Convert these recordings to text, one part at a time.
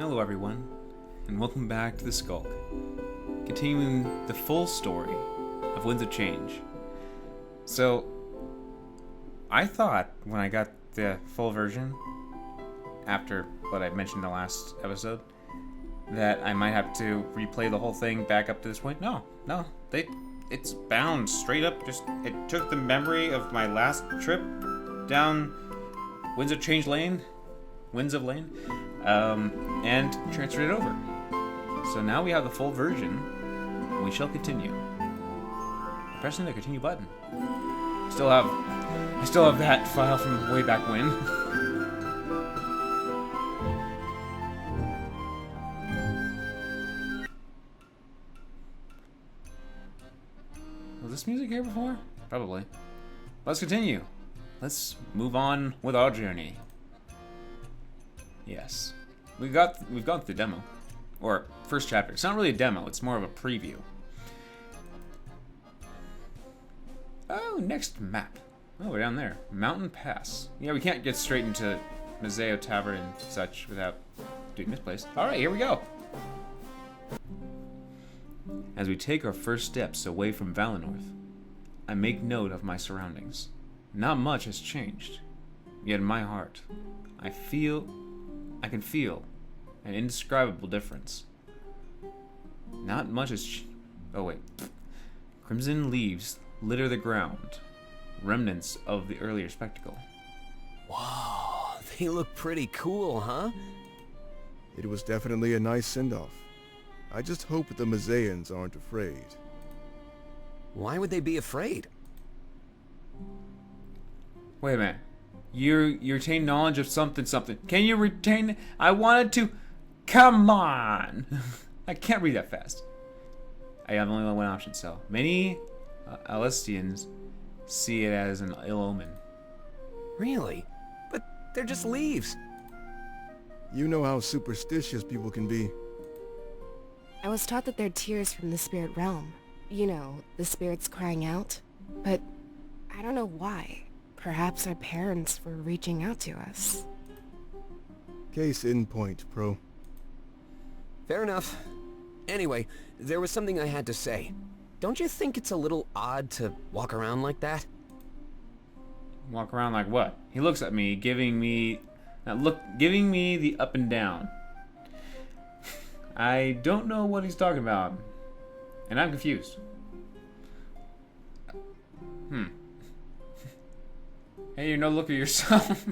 Hello everyone, and welcome back to The Skulk, continuing the full story of Winds of Change. So, I thought when I got the full version, after what I mentioned in the last episode, that I might have to replay the whole thing back up to this point. No, it's bound straight up. It took the memory of my last trip down Winds of Lane, and transferred it over. So now we have the full version, and we shall continue. Pressing the continue button. I still have that file from way back when. Was this music here before? Probably. Let's continue. Let's move on with our journey. Yes. We've gone through the demo. Or first chapter. It's not really a demo, it's more of a preview. Oh, next map. Oh, we're down there. Mountain Pass. Yeah, we can't get straight into Mazeo Tavern and such without doing this place. Alright, here we go. As we take our first steps away from Valinor, I make note of my surroundings. Not much has changed. Yet in my heart, I can feel an indescribable difference. Not much has oh wait. Crimson leaves litter the ground, remnants of the earlier spectacle. Wow, they look pretty cool, huh? It was definitely a nice send-off. I just hope the Mazaeans aren't afraid. Why would they be afraid? Wait a minute. You retain knowledge of something. Can you retain... I wanted to... Come on! I can't read that fast. I have only one option, so... Many Alestians see it as an ill omen. Really? But they're just leaves. You know how superstitious people can be. I was taught that they're tears from the spirit realm. You know, the spirits crying out. But I don't know why. Perhaps our parents were reaching out to us. Case in point, Pro. Fair enough. Anyway, there was something I had to say. Don't you think it's a little odd to walk around like that? Walk around like what? He looks at me, giving me the up and down. I don't know what he's talking about. And I'm confused. Hey, you no look at yourself.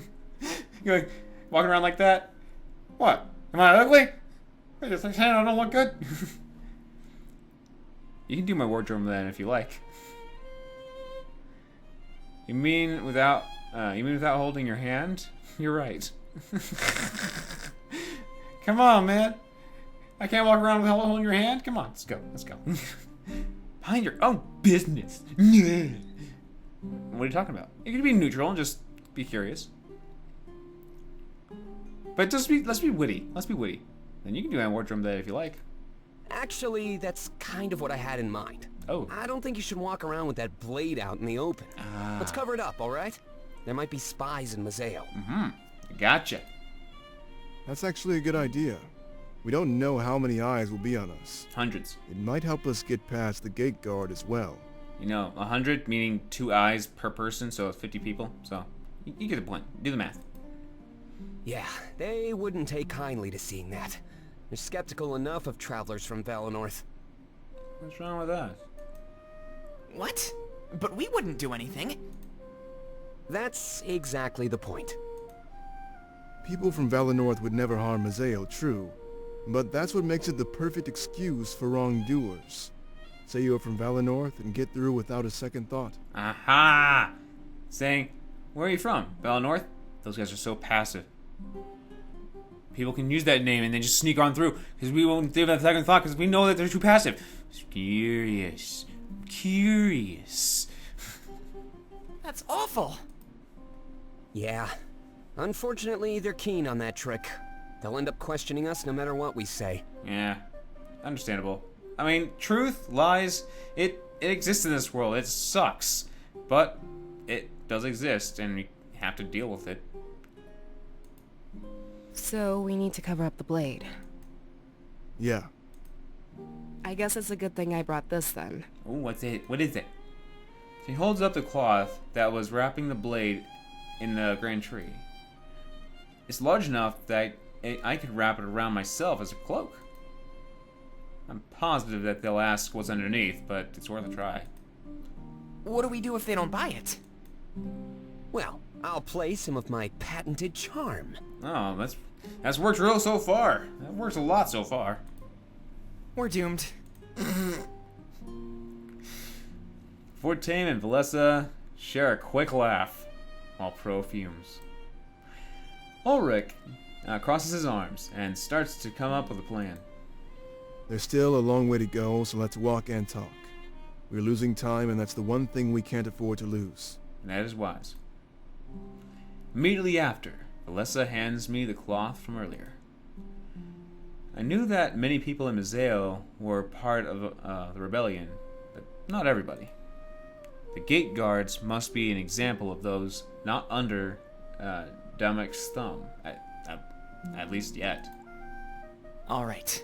You're like, walking around like that? What? Am I ugly? I just like, hey, I don't look good. You can do my wardrobe then if you like. You mean without holding your hand? You're right. Come on, man. I can't walk around without holding your hand? Come on, let's go. Mind your own business. What are you talking about? You can be neutral and just be curious. But let's be witty. Then you can do my wardrobe that if you like. Actually, that's kind of what I had in mind. Oh. I don't think you should walk around with that blade out in the open. Let's cover it up, alright? There might be spies in Mazeo. Gotcha. That's actually a good idea. We don't know how many eyes will be on us. Hundreds. It might help us get past the gate guard as well. 100 meaning 2 eyes per person, so 50 people. So, you get the point. Do the math. Yeah, they wouldn't take kindly to seeing that. They're skeptical enough of travelers from Valinor. What's wrong with that? What? But we wouldn't do anything. That's exactly the point. People from Valinor would never harm Mazeo, true. But that's what makes it the perfect excuse for wrongdoers. Say you're from Valinor and get through without a second thought. Aha! Saying, where are you from? Valinor? Those guys are so passive. People can use that name and then just sneak on through, because we won't give a second thought, because we know that they're too passive. Curious. That's awful. Yeah. Unfortunately, they're keen on that trick. They'll end up questioning us no matter what we say. Yeah. Understandable. I mean, truth, lies, it exists in this world. It sucks. But it does exist, and we have to deal with it. So we need to cover up the blade. Yeah. I guess it's a good thing I brought this then. Oh, what's it? What is it? He holds up the cloth that was wrapping the blade in the grand tree. It's large enough that I could wrap it around myself as a cloak. I'm positive that they'll ask what's underneath, but it's worth a try. What do we do if they don't buy it? Well, I'll play some of my patented charm. Oh, that's worked real so far. That works a lot so far. We're doomed. Fortane and Valessa share a quick laugh while Pro fumes. Ulrich crosses his arms and starts to come up with a plan. There's still a long way to go, so let's walk and talk. We're losing time, and that's the one thing we can't afford to lose. That is wise. Immediately after, Valessa hands me the cloth from earlier. I knew that many people in Mazeo were part of the rebellion, but not everybody. The gate guards must be an example of those not under Damek's thumb, at least yet. All right.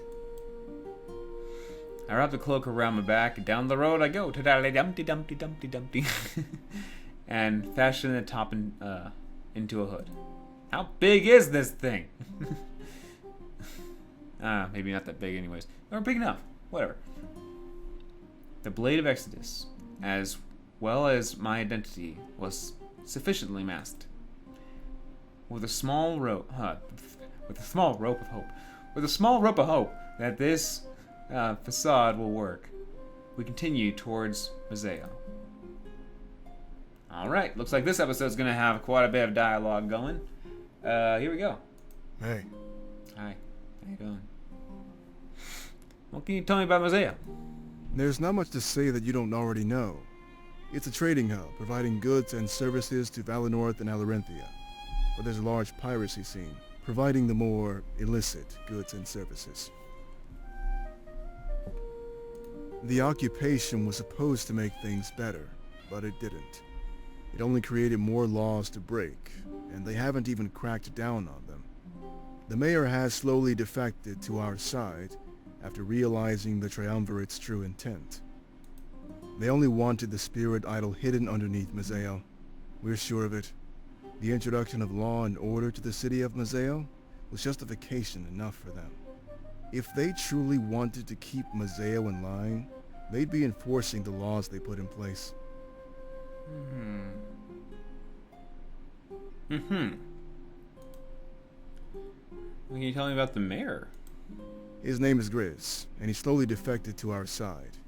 I wrap the cloak around my back, and down the road I go, ta-da-da-dumpty, dumpty, dumpty, dumpty, and fashion the top into a hood. How big is this thing? Maybe not that big anyways. Or big enough. Whatever. The Blade of Exodus, as well as my identity, was sufficiently masked. With a small rope of hope that this facade will work, we continue towards Mazeo. Alright, looks like this episode's gonna have quite a bit of dialogue going. Here we go. Hey, Hi, how you doing? What can you tell me about Mazeo? there's not much to say that you don't already know. It's a trading hub, providing goods and services to Valenorth and Alarenthia. But there's a large piracy scene, providing the more illicit goods and services. The occupation was supposed to make things better, but it didn't. It only created more laws to break, and they haven't even cracked down on them. The mayor has slowly defected to our side after realizing the Triumvirate's true intent. They only wanted the spirit idol hidden underneath Mazeo. We're sure of it. The introduction of law and order to the city of Mazeo was justification enough for them. If they truly wanted to keep Mazeo in line, they'd be enforcing the laws they put in place. What can you tell me about the mayor? His name is Grizz, and he slowly defected to our side.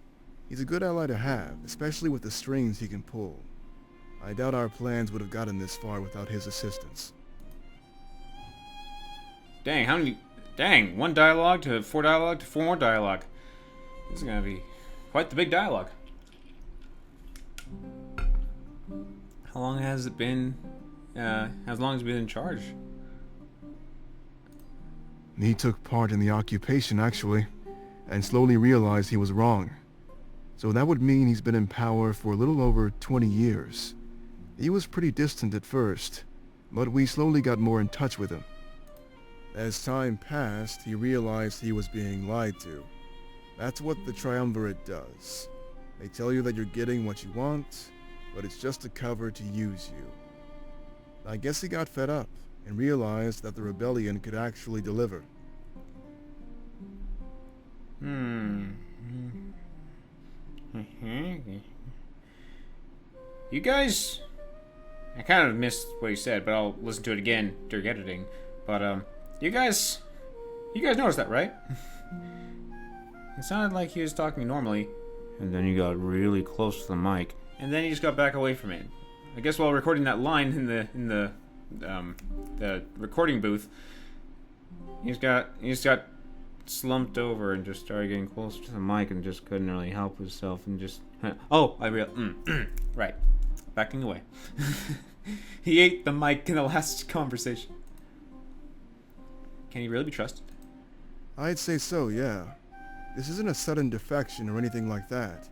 He's a good ally to have, especially with the strings he can pull. I doubt our plans would have gotten this far without his assistance. Dang, 1 dialogue to 4 dialogue to 4 more dialogue. This is gonna be quite the big dialogue. How long has it been, as long as it's been in charge? He took part in the occupation, actually, and slowly realized he was wrong. So that would mean he's been in power for a little over 20 years. He was pretty distant at first, but we slowly got more in touch with him. As time passed, he realized he was being lied to. That's what the Triumvirate does. They tell you that you're getting what you want, but it's just a cover to use you. I guess he got fed up and realized that the rebellion could actually deliver. You guys... I kind of missed what he said, but I'll listen to it again during editing. But, you guys noticed that, right? It sounded like he was talking normally, and then he got really close to the mic, and then he just got back away from it. I guess while recording that line in the recording booth, he just got slumped over and just started getting closer to the mic and just couldn't really help himself and just... right. Backing away. He ate the mic in the last conversation. Can he really be trusted? I'd say so, yeah. This isn't a sudden defection or anything like that.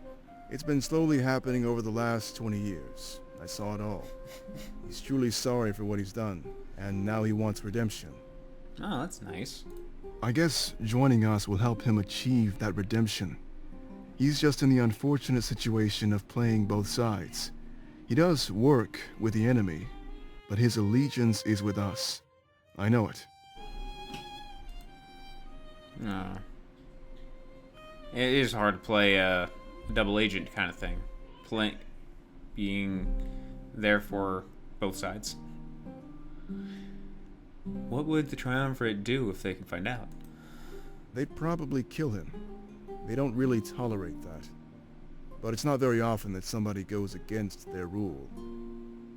It's been slowly happening over the last 20 years. I saw it all. He's truly sorry for what he's done, and now he wants redemption. Oh, that's nice. I guess joining us will help him achieve that redemption. He's just in the unfortunate situation of playing both sides. He does work with the enemy, but his allegiance is with us. I know it. No. It is hard to play a double agent kind of thing. Being there for both sides. What would the Triumvirate do if they can find out? They'd probably kill him. They don't really tolerate that. But it's not very often that somebody goes against their rule.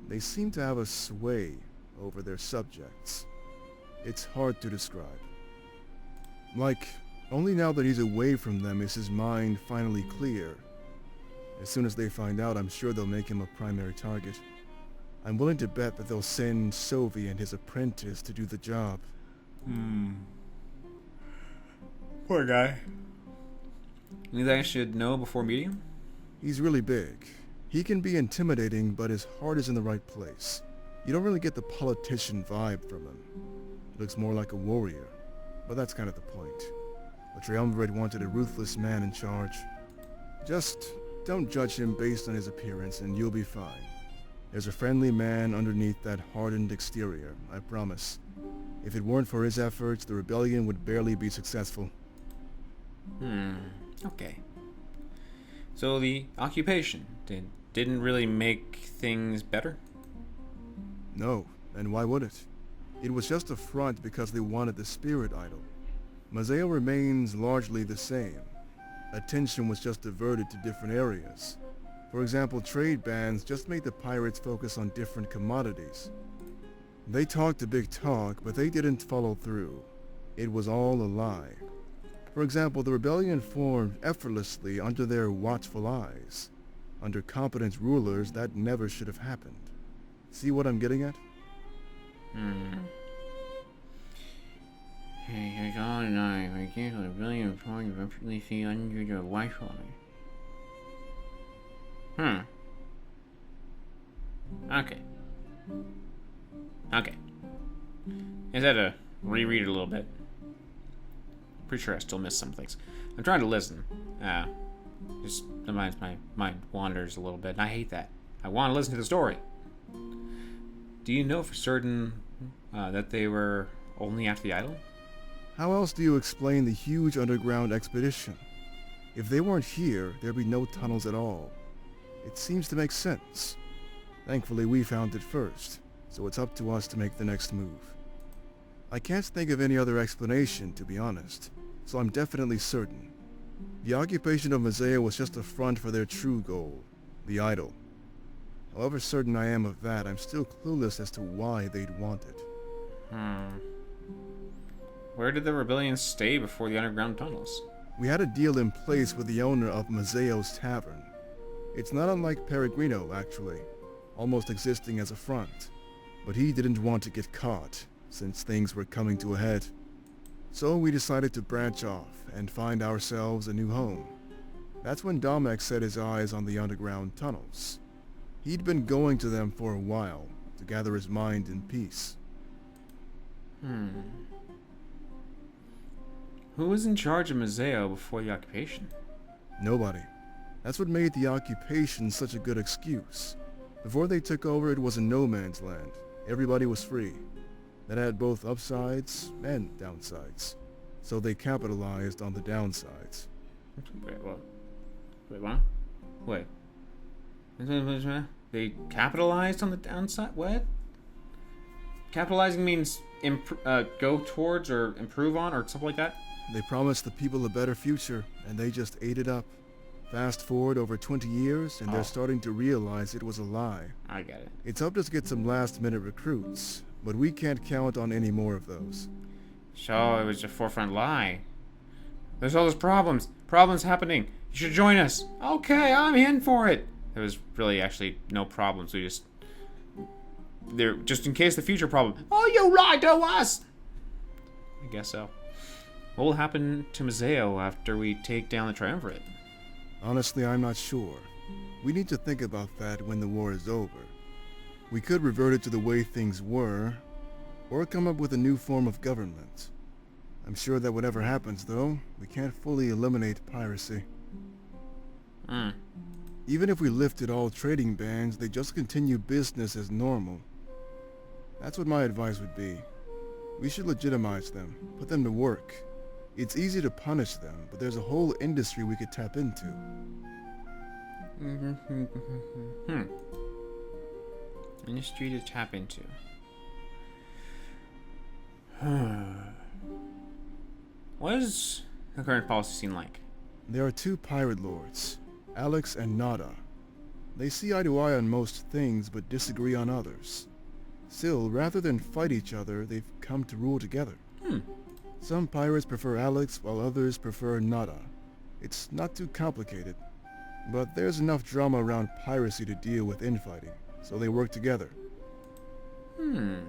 They seem to have a sway over their subjects. It's hard to describe. Like, only now that he's away from them is his mind finally clear. As soon as they find out, I'm sure they'll make him a primary target. I'm willing to bet that they'll send Sovi and his apprentice to do the job. Poor guy. Anything I should know before meeting him? He's really big. He can be intimidating, but his heart is in the right place. You don't really get the politician vibe from him. He looks more like a warrior, but that's kind of the point. The Triumvirate wanted a ruthless man in charge. Just don't judge him based on his appearance and you'll be fine. There's a friendly man underneath that hardened exterior, I promise. If it weren't for his efforts, the rebellion would barely be successful. Okay. So the occupation didn't really make things better? No, and why would it? It was just a front because they wanted the spirit idol. Mazeo remains largely the same. Attention was just diverted to different areas. For example, trade bans just made the pirates focus on different commodities. They talked a big talk, but they didn't follow through. It was all a lie. For example, the rebellion formed effortlessly under their watchful eyes. Under competent rulers, that never should have happened. See what I'm getting at? Hey, it's all and I guess the rebellion formed eventually see under their watchful eye. Okay. Is that a reread it a little bit? Pretty sure I still missed some things. I'm trying to listen. Just sometimes my mind wanders a little bit, and I hate that. I want to listen to the story. Do you know for certain that they were only after the idol? How else do you explain the huge underground expedition? If they weren't here, there'd be no tunnels at all. It seems to make sense. Thankfully, we found it first, so it's up to us to make the next move. I can't think of any other explanation, to be honest, so I'm definitely certain. The occupation of Mazeo was just a front for their true goal, the idol. However certain I am of that, I'm still clueless as to why they'd want it. Where did the rebellion stay before the underground tunnels? We had a deal in place with the owner of Mazeo's Tavern. It's not unlike Peregrino, actually, almost existing as a front. But he didn't want to get caught, since things were coming to a head. So we decided to branch off and find ourselves a new home. That's when Domek set his eyes on the underground tunnels. He'd been going to them for a while, to gather his mind in peace. Who was in charge of Mazeo before the occupation? Nobody. That's what made the occupation such a good excuse. Before they took over, it was a no man's land. Everybody was free. That had both upsides and downsides. So they capitalized on the downsides. Wait, what? Wait, what? Wait. They capitalized on the downside? What? Capitalizing means go towards or improve on or something like that? They promised the people a better future, and they just ate it up. Fast forward over 20 years, and they're starting to realize it was a lie. I get it. It's up to us to get some last-minute recruits, but we can't count on any more of those. So it was a forefront lie. There's all those problems happening. You should join us. Okay, I'm in for it. There was really actually no problems. They're just in case the future problem. Oh, you lied to us. I guess so. What will happen to Mazeo after we take down the Triumvirate? Honestly, I'm not sure. We need to think about that when the war is over. We could revert it to the way things were, or come up with a new form of government. I'm sure that whatever happens, though, we can't fully eliminate piracy. Hmm. Even if we lifted all trading bans, they just continue business as normal. That's what my advice would be. We should legitimize them, put them to work. It's easy to punish them, but there's a whole industry we could tap into. Industry to tap into. What is the current policy scene like? There are two pirate lords, Alex and Nada. They see eye to eye on most things, but disagree on others. Still, rather than fight each other, they've come to rule together. Some pirates prefer Alex, while others prefer Nada. It's not too complicated, but there's enough drama around piracy to deal with infighting, so they work together. Can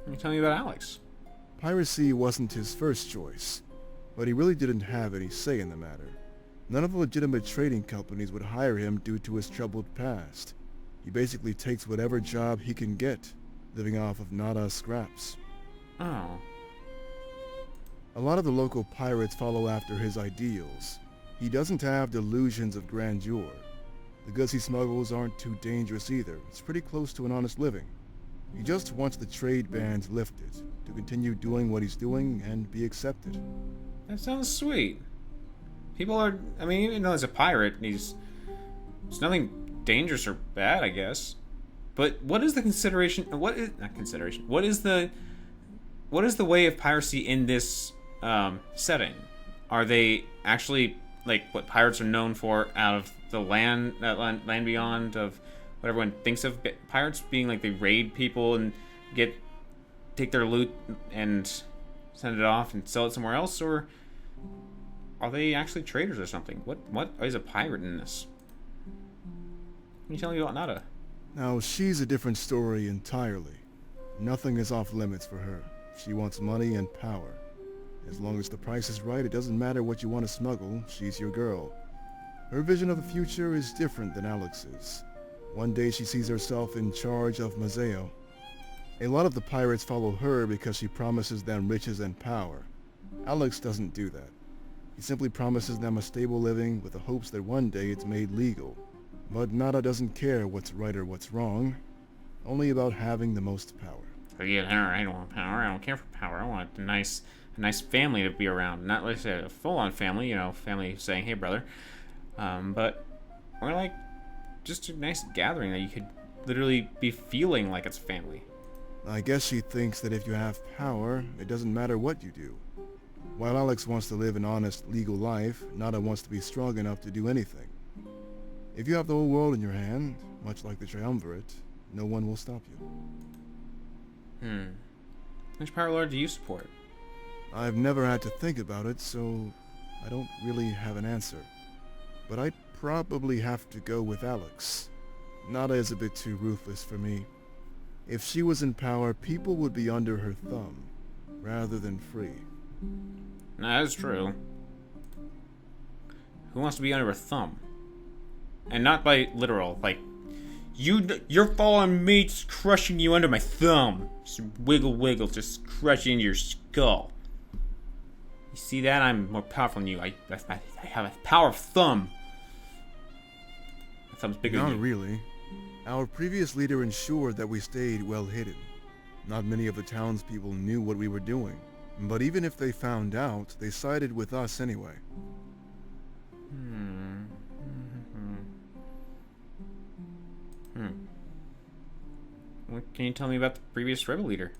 you tell me about Alex? Piracy wasn't his first choice, but he really didn't have any say in the matter. None of the legitimate trading companies would hire him due to his troubled past. He basically takes whatever job he can get, living off of Nada's scraps. Oh. A lot of the local pirates follow after his ideals. He doesn't have delusions of grandeur. The goods he smuggles aren't too dangerous either. It's pretty close to an honest living. He just wants the trade bans lifted, to continue doing what he's doing and be accepted. That sounds sweet. People are, I mean, even though he's a pirate, it's nothing dangerous or bad, I guess. But what is the consideration, what is the way of piracy in this setting? Are they actually like what pirates are known for out of the land beyond, of what everyone thinks of pirates being, like they raid people and take their loot and send it off and sell it somewhere else, or are they actually traders or something? What is a pirate in this? Can you tell me about Nada? Now, she's a different story entirely. Nothing is off limits for her. She wants money and power. As long as the price is right, it doesn't matter what you want to smuggle, she's your girl. Her vision of the future is different than Alex's. One day she sees herself in charge of Mazeo. A lot of the pirates follow her because she promises them riches and power. Alex doesn't do that. He simply promises them a stable living with the hopes that one day it's made legal. But Nada doesn't care what's right or what's wrong, only about having the most power. Yeah, I don't want power. I don't care for power. I want a nice family to be around. Not like a full-on family, family saying, "Hey, brother," but more like just a nice gathering that you could literally be feeling like it's family. I guess she thinks that if you have power, it doesn't matter what you do. While Alex wants to live an honest, legal life, Nada wants to be strong enough to do anything. If you have the whole world in your hand, much like the Triumvirate, no one will stop you. Which Power Lord do you support? I've never had to think about it, so I don't really have an answer. But I'd probably have to go with Alex. Nada is a bit too ruthless for me. If she was in power, people would be under her thumb, rather than free. Nah, that's true. Who wants to be under a thumb? And not by literal, like, you're following me, just crushing you under my thumb. Just wiggle, just crushing your skull. You see that? I'm more powerful than you. I have a power of thumb. My thumb's bigger than you. Not really. Our previous leader ensured that we stayed well hidden. Not many of the townspeople knew what we were doing. But even if they found out, they sided with us anyway. What can you tell me about the previous rebel leader?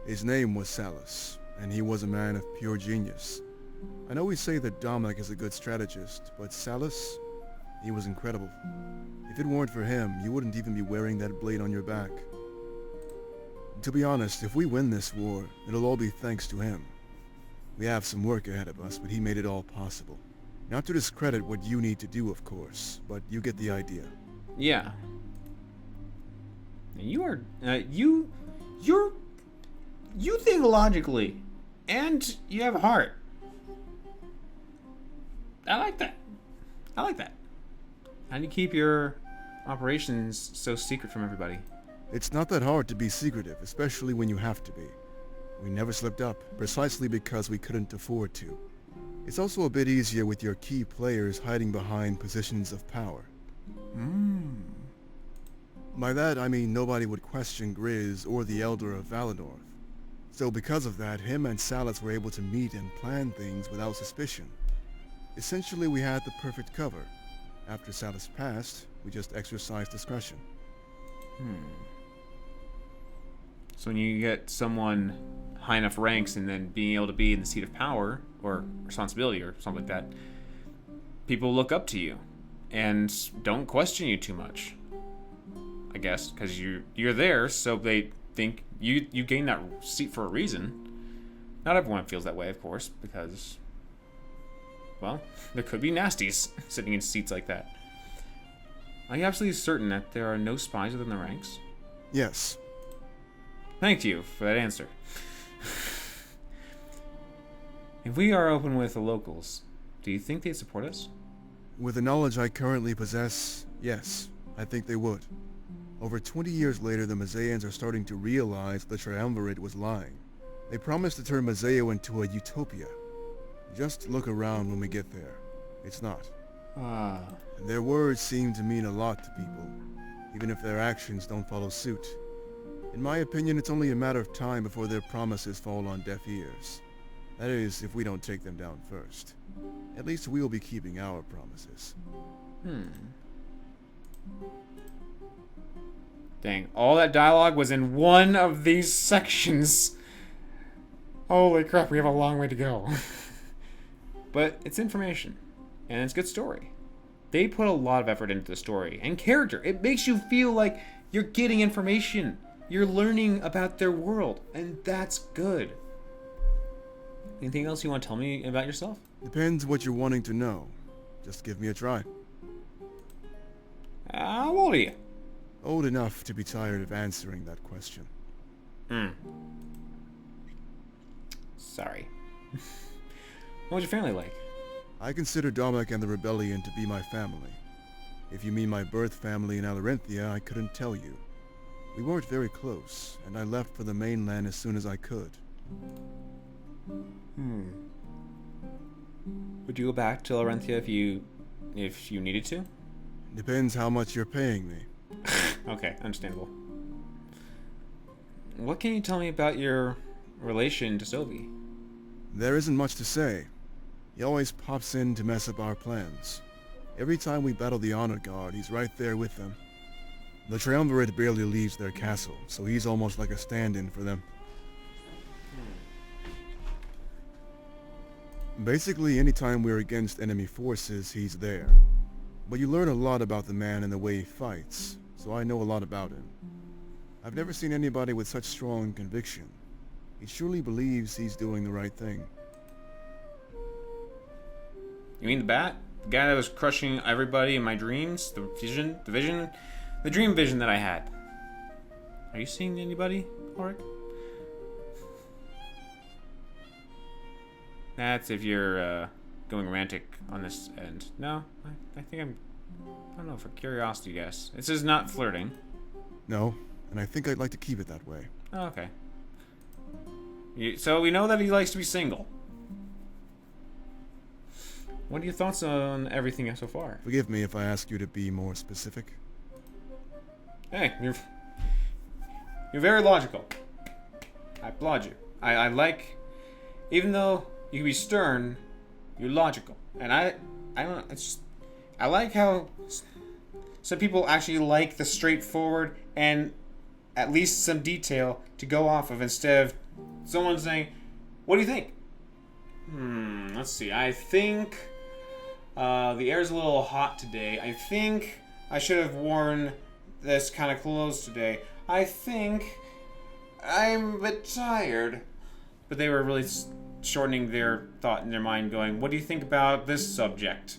His name was Salus, and he was a man of pure genius. I know we say that Dominic is a good strategist, but Salus, he was incredible. If it weren't for him, you wouldn't even be wearing that blade on your back. To be honest, if we win this war, it'll all be thanks to him. We have some work ahead of us, but he made it all possible. Not to discredit what you need to do, of course, but you get the idea. Yeah. You are, you think logically, and you have a heart. I like that. How do you keep your operations so secret from everybody? It's not that hard to be secretive, especially when you have to be. We never slipped up, precisely because we couldn't afford to. It's also a bit easier with your key players hiding behind positions of power. By that, I mean nobody would question Grizz or the Elder of Valinor. So because of that, him and Salus were able to meet and plan things without suspicion. Essentially, we had the perfect cover. After Salus passed, we just exercised discretion. So when you get someone high enough ranks and then being able to be in the seat of power or responsibility or something like that, people look up to you and don't question you too much. I guess because you're there, so they think you gain that seat for a reason. Not everyone feels that way, of course, because, well, there could be nasties sitting in seats like that. Are you absolutely certain that there are no spies within the ranks? Yes. Thank you for that answer. If we are open with the locals, do you think they'd support us? With the knowledge I currently possess, yes, I think they would. Over 20 years later, the Mazaeans are starting to realize the Triumvirate was lying. They promised to turn Mazeo into a utopia. Just look around when we get there. It's not. Their words seem to mean a lot to people, even if their actions don't follow suit. In my opinion, it's only a matter of time before their promises fall on deaf ears. That is, if we don't take them down first. At least we will be keeping our promises. Dang, all that dialogue was in one of these sections. Holy crap, we have a long way to go. But it's information, and it's a good story. They put a lot of effort into the story and character. It makes you feel like you're getting information. You're learning about their world, and that's good. Anything else you want to tell me about yourself? Depends what you're wanting to know. Just give me a try. How old are you? Old enough to be tired of answering that question. Sorry. What was your family like? I consider Domek and the Rebellion to be my family. If you mean my birth family in Alarenthia, I couldn't tell you. We weren't very close, and I left for the mainland as soon as I could. Would you go back to Larenthia if you needed to? Depends how much you're paying me. Okay, understandable. What can you tell me about your relation to Sylvie? There isn't much to say. He always pops in to mess up our plans. Every time we battle the Honor Guard, he's right there with them. The Triumvirate barely leaves their castle, so he's almost like a stand-in for them. Basically, anytime we're against enemy forces, he's there. But you learn a lot about the man and the way he fights, so I know a lot about him. I've never seen anybody with such strong conviction. He truly believes he's doing the right thing. You mean the bat? The guy that was crushing everybody in my dreams? The dream vision that I had. Are you seeing anybody, Ulrich? That's if you're going romantic on this end. No, I think I don't know, for curiosity, guess. This is not flirting. No, and I think I'd like to keep it that way. Oh, okay. So we know that he likes to be single. What are your thoughts on everything so far? Forgive me if I ask you to be more specific. Hey, you're very logical. I applaud you. I like, even though you can be stern, you're logical. And I don't know, it's just, I like how some people actually like the straightforward and at least some detail to go off of instead of someone saying, what do you think? Let's see. I think the air's a little hot today. I think I should have worn this kind of clothes today. I think I'm a bit tired. But they were really shortening their thought in their mind, going, what do you think about this subject?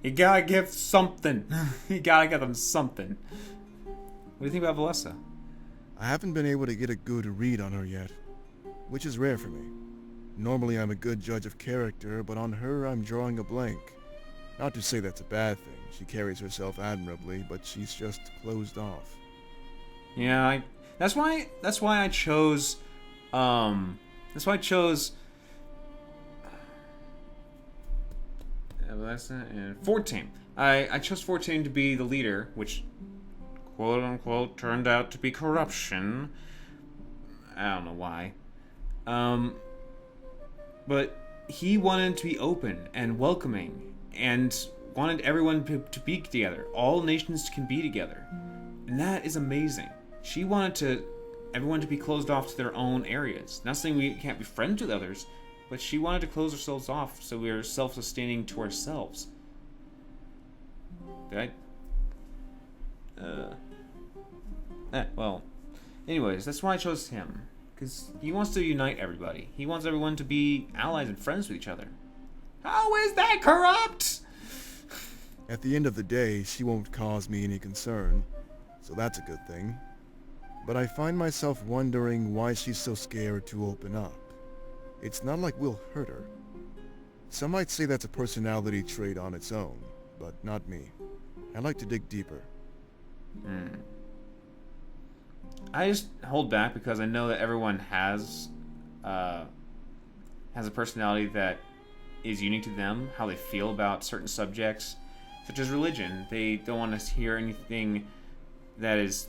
You gotta give something. You gotta give them something. What do you think about Valessa? I haven't been able to get a good read on her yet, which is rare for me. Normally I'm a good judge of character, but on her I'm drawing a blank. Not to say that's a bad thing. She carries herself admirably, but she's just closed off. Yeah, that's why I chose That's why I chose 14. I chose 14 to be the leader, which quote unquote turned out to be corruption. I don't know why. But he wanted to be open and welcoming and wanted everyone to be together. All nations can be together. And that is amazing. She wanted everyone to be closed off to their own areas. Not saying we can't be friends with others, but she wanted to close ourselves off so we are self-sustaining to ourselves. Did I? Well, anyways, that's why I chose him. Because he wants to unite everybody. He wants everyone to be allies and friends with each other. How is that corrupt? At the end of the day, she won't cause me any concern, so that's a good thing. But I find myself wondering why she's so scared to open up. It's not like we'll hurt her. Some might say that's a personality trait on its own, but not me. I like to dig deeper. I just hold back because I know that everyone has a personality that is unique to them, how they feel about certain subjects, such as religion. They don't want to hear anything that is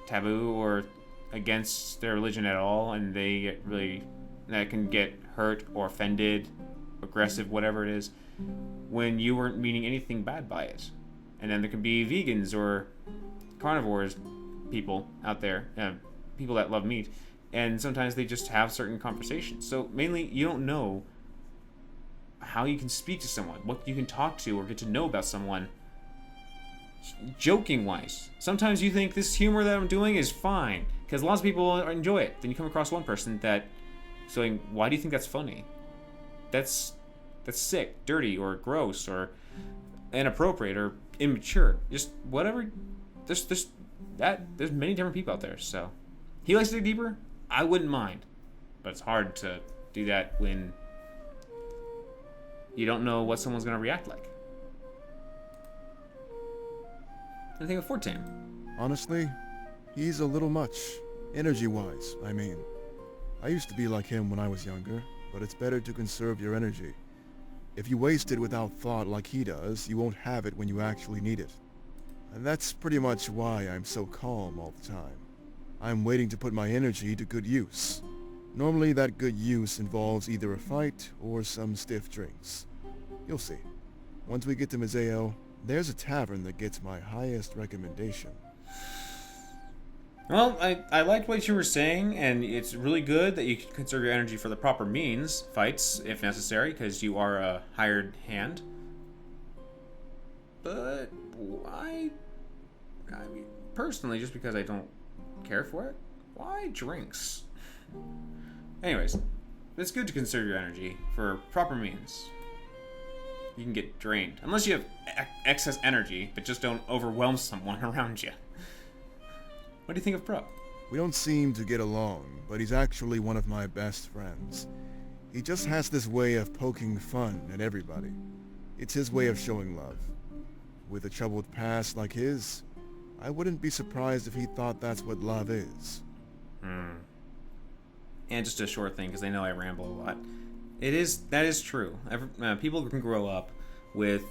taboo or against their religion at all, and that can get hurt or offended, aggressive, whatever it is, when you weren't meaning anything bad by it. And then there can be vegans or carnivores, people out there, people that love meat, and sometimes they just have certain conversations. So mainly, you don't know how you can speak to someone, what you can talk to or get to know about someone, joking wise. Sometimes you think this humor that I'm doing is fine because lots of people enjoy it. Then you come across one person that saying, "Why do you think that's funny? That's sick, dirty, or gross, or inappropriate, or immature. Just whatever." There's many different people out there. So he likes to dig deeper. I wouldn't mind, but it's hard to do that when you don't know what someone's gonna react like. I think of 14. Honestly, he's a little much. Energy-wise, I mean. I used to be like him when I was younger, but it's better to conserve your energy. If you waste it without thought like he does, you won't have it when you actually need it. And that's pretty much why I'm so calm all the time. I'm waiting to put my energy to good use. Normally that good use involves either a fight or some stiff drinks. You'll see. Once we get to Mazeo, there's a tavern that gets my highest recommendation. Well, I liked what you were saying, and it's really good that you can conserve your energy for the proper means, fights, if necessary, because you are a hired hand. But why? I mean, personally, just because I don't care for it, why drinks? Anyways, it's good to conserve your energy for proper means. You can get drained. Unless you have excess energy, but just don't overwhelm someone around you. What do you think of Pro? We don't seem to get along, but he's actually one of my best friends. He just has this way of poking fun at everybody. It's his way of showing love. With a troubled past like his, I wouldn't be surprised if he thought that's what love is. And just a short thing, because I know I ramble a lot. That is true. People can grow up with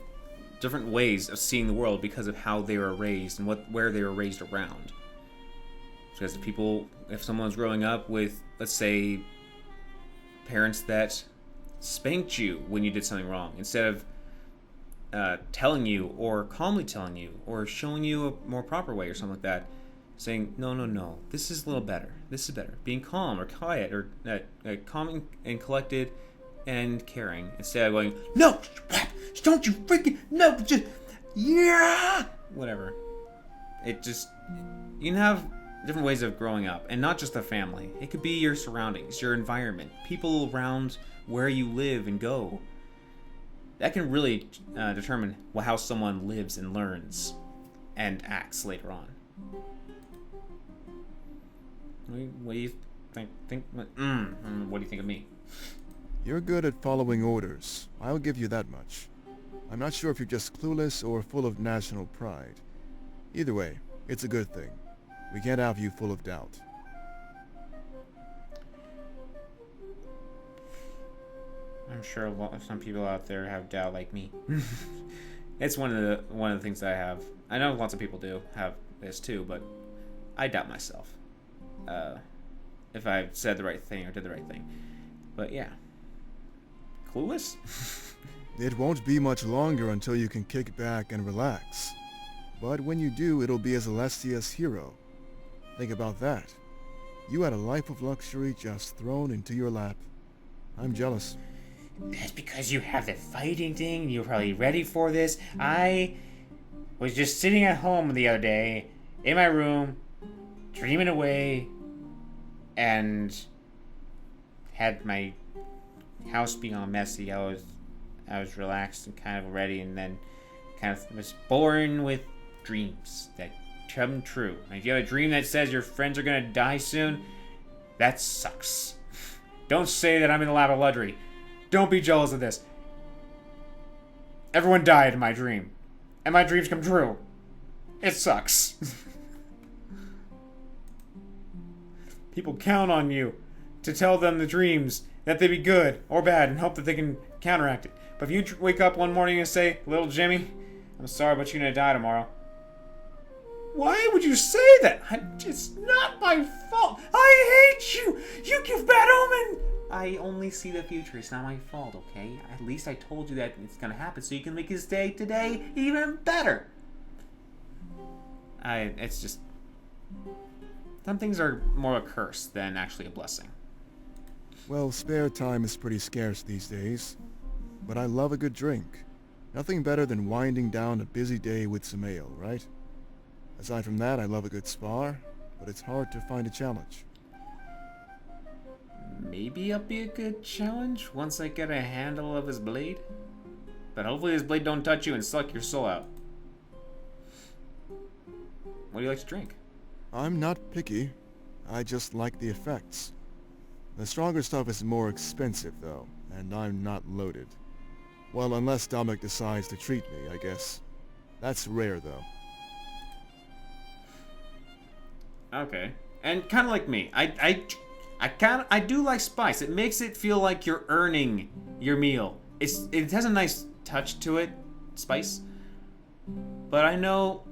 different ways of seeing the world because of how they were raised and where they were raised around. Because if someone's growing up with, let's say, parents that spanked you when you did something wrong, instead of telling you or calmly telling you or showing you a more proper way or something like that, saying, no, this is a little better. This is better. Being calm or quiet or calm and collected and caring instead of going, no, don't you freaking, no, just, yeah, whatever. You can have different ways of growing up, and not just the family. It could be your surroundings, your environment, people around where you live and go. That can really determine how someone lives and learns and acts later on. What do you think? What do you think of me? You're good at following orders. I'll give you that much. I'm not sure if you're just clueless or full of national pride. Either way, it's a good thing. We can't have you full of doubt. I'm sure some people out there have doubt like me. It's one of the things that I have. I know lots of people do have this too, but I doubt myself. If I said the right thing or did the right thing. But yeah. Clueless? It won't be much longer until you can kick back and relax. But when you do, it'll be as Alestia's hero. Think about that. You had a life of luxury just thrown into your lap. I'm jealous. That's because you have the fighting thing. You're probably ready for this. I was just sitting at home the other day, in my room, dreaming away, and had my house being all messy. I was relaxed and kind of ready, and then kind of was born with dreams that come true. And if you have a dream that says your friends are gonna die soon, that sucks. Don't say that I'm in the lap of luxury. Don't be jealous of this. Everyone died in my dream, and my dreams come true. It sucks. People count on you to tell them the dreams, that they be good or bad, and hope that they can counteract it. But if you wake up one morning and say, "Little Jimmy, I'm sorry, but you're gonna die tomorrow." Why would you say that? It's not my fault. I hate you. You give bad omen. I only see the future. It's not my fault, okay? At least I told you that it's gonna happen, so you can make his day today even better. It's just... Some things are more a curse than actually a blessing. Well, spare time is pretty scarce these days. But I love a good drink. Nothing better than winding down a busy day with some ale, right? Aside from that, I love a good spar, but it's hard to find a challenge. Maybe it'll be a good challenge once I get a handle of his blade. But hopefully his blade don't touch you and suck your soul out. What do you like to drink? I'm not picky. I just like the effects. The stronger stuff is more expensive, though, and I'm not loaded. Well, unless Dominic decides to treat me, I guess. That's rare, though. Okay. And kind of like me. I do like spice. It makes it feel like you're earning your meal. It has a nice touch to it, spice. But I know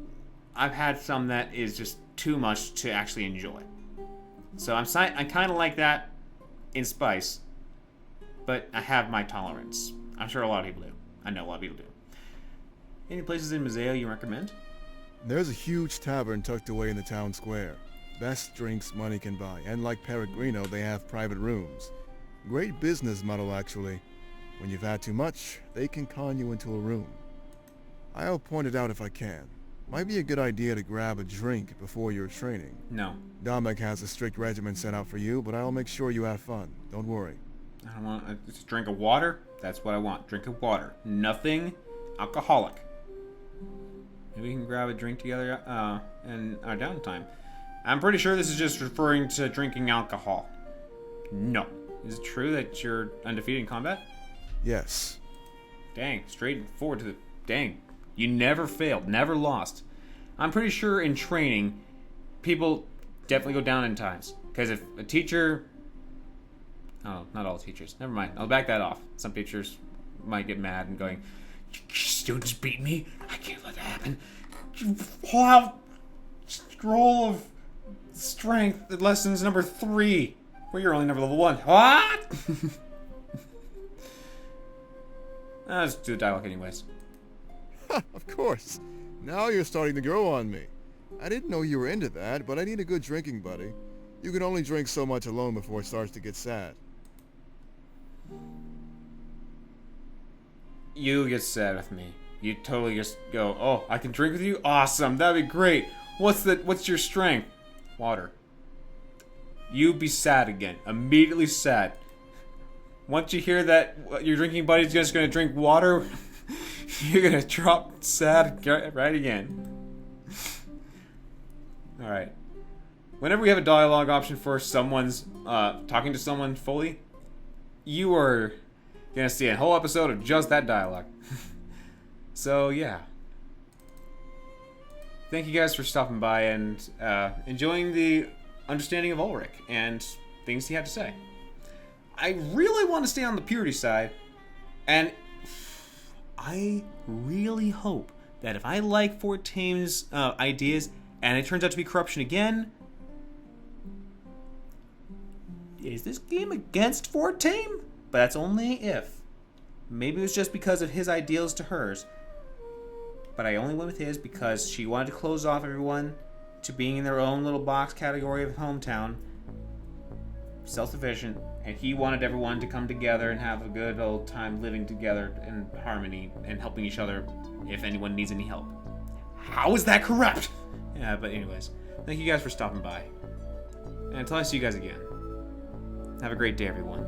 I've had some that is just too much to actually enjoy. So I kind of like that in spice, but I have my tolerance. I'm sure a lot of people do. I know a lot of people do. Any places in Mazeo you recommend? There's a huge tavern tucked away in the town square. Best drinks money can buy, and like Peregrino, they have private rooms. Great business model, actually. When you've had too much, they can con you into a room. I'll point it out if I can. Might be a good idea to grab a drink before your training. No. Dominic has a strict regimen set out for you, but I'll make sure you have fun. Don't worry. I don't want a drink of water. That's what I want. Drink of water. Nothing alcoholic. Maybe we can grab a drink together in our downtime. I'm pretty sure this is just referring to drinking alcohol. No. Is it true that you're undefeated in combat? Yes. Dang, straight forward to the... Dang. You never failed, never lost. I'm pretty sure in training, people definitely go down in times. Because if a teacher... Oh, not all teachers. Never mind. I'll back that off. Some teachers might get mad and going, "Students beat me? I can't let that happen. Pull out scroll of strength lessons number 3. Well, you're only number level 1. What?" Let's do the dialogue anyways. Of course. Now you're starting to grow on me. I didn't know you were into that, but I need a good drinking buddy. You can only drink so much alone before it starts to get sad. You get sad with me. You totally just go, "Oh, I can drink with you? Awesome, that'd be great. What's your strength?" "Water." You be sad again. Immediately sad. Once you hear that your drinking buddy's just gonna drink water, you're gonna drop sad right again. Alright. Whenever we have a dialogue option for someone's talking to someone fully, you are gonna see a whole episode of just that dialogue. So yeah. Thank you guys for stopping by and enjoying the understanding of Ulrich and things he had to say. I really want to stay on the purity side, And I really hope that if I like 14's ideas and it turns out to be corruption again, is this game against 14? But that's only if. Maybe it was just because of his ideals to hers. But I only went with his because she wanted to close off everyone to being in their own little box category of hometown. Self-sufficient. And he wanted everyone to come together and have a good old time living together in harmony and helping each other if anyone needs any help. How is that corrupt? Yeah, but anyways. Thank you guys for stopping by. And until I see you guys again, have a great day, everyone.